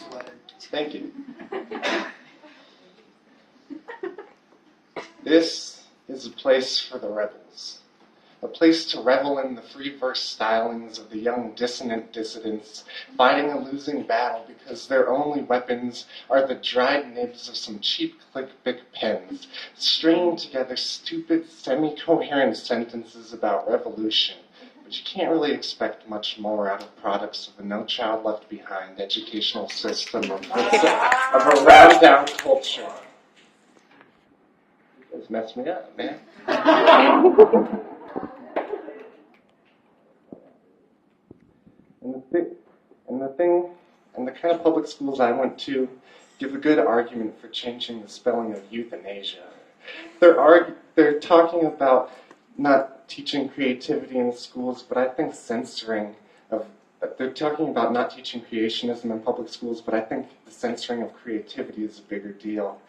sweater. Thank you. This is a place for the rebels. A place to revel in the free verse stylings of the young dissonant dissidents fighting a losing battle because their only weapons are the dried nibs of some cheap click-bic pens, stringing together stupid, semi-coherent sentences about revolution. But you can't really expect much more out of products of a No Child Left Behind educational system of a round-down culture. You guys messed me up, man. And the kind of public schools I went to give a good argument for changing the spelling of euthanasia. They're talking about not teaching creativity in schools, but I think they're talking about not teaching creationism in public schools, but I think the censoring of creativity is a bigger deal.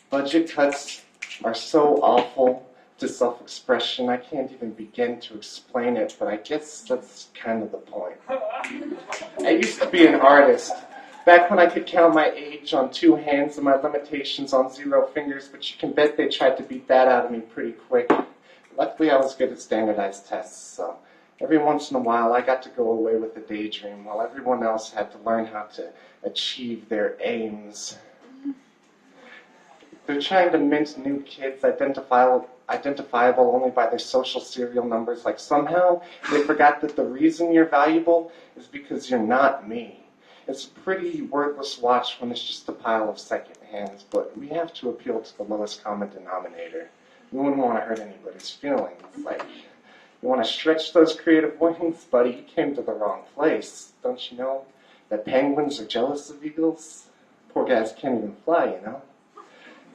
Budget cuts are so awful to self-expression, I can't even begin to explain it, but I guess that's kind of the point. I used to be an artist, back when I could count my age on 2 hands and my limitations on 0 fingers, but you can bet they tried to beat that out of me pretty quick. Luckily, I was good at standardized tests, so every once in a while I got to go away with a daydream, while everyone else had to learn how to achieve their aims. They're trying to mint new kids identifiable only by their social serial numbers, like somehow they forgot that the reason you're valuable is because you're not me. It's a pretty worthless watch when it's just a pile of second hands, but we have to appeal to the lowest common denominator. We wouldn't want to hurt anybody's feelings. Like, you want to stretch those creative wings, buddy, you came to the wrong place. Don't you know that penguins are jealous of eagles? Poor guys can't even fly, you know?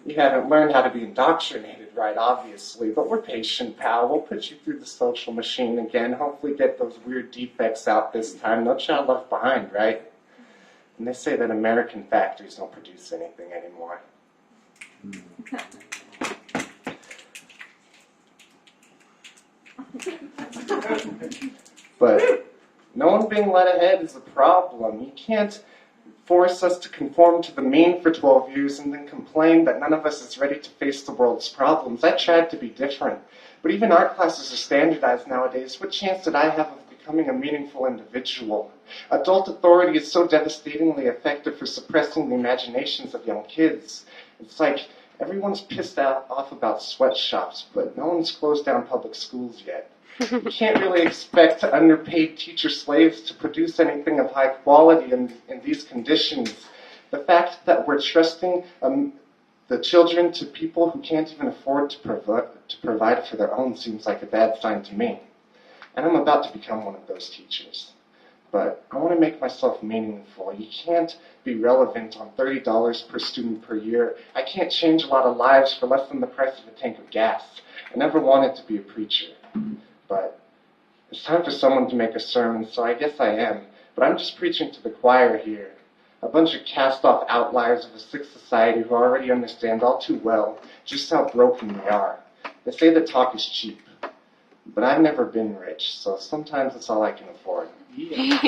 You haven't learned how to be indoctrinated right, obviously, but we're patient, pal. We'll put you through the social machine again, hopefully get those weird defects out this time. No child left behind, right? And they say that American factories don't produce anything anymore. But no one being led ahead is a problem. You can't force us to conform to the mean for 12 years and then complain that none of us is ready to face the world's problems. I tried to be different, but even art classes are standardized nowadays. What chance did I have of becoming a meaningful individual? Adult authority is so devastatingly effective for suppressing the imaginations of young kids. It's like everyone's pissed off about sweatshops, but no one's closed down public schools yet. You can't really expect underpaid teacher slaves to produce anything of high quality in these conditions. The fact that we're trusting the children to people who can't even afford to provide for their own seems like a bad sign to me. And I'm about to become one of those teachers. But I want to make myself meaningful. You can't be relevant on $30 per student per year. I can't change a lot of lives for less than the price of a tank of gas. I never wanted to be a preacher. But it's time for someone to make a sermon, so I guess I am. But I'm just preaching to the choir here. A bunch of cast-off outliers of a sick society who already understand all too well just how broken we are. They say that talk is cheap. But I've never been rich, so sometimes it's all I can afford. Yeah.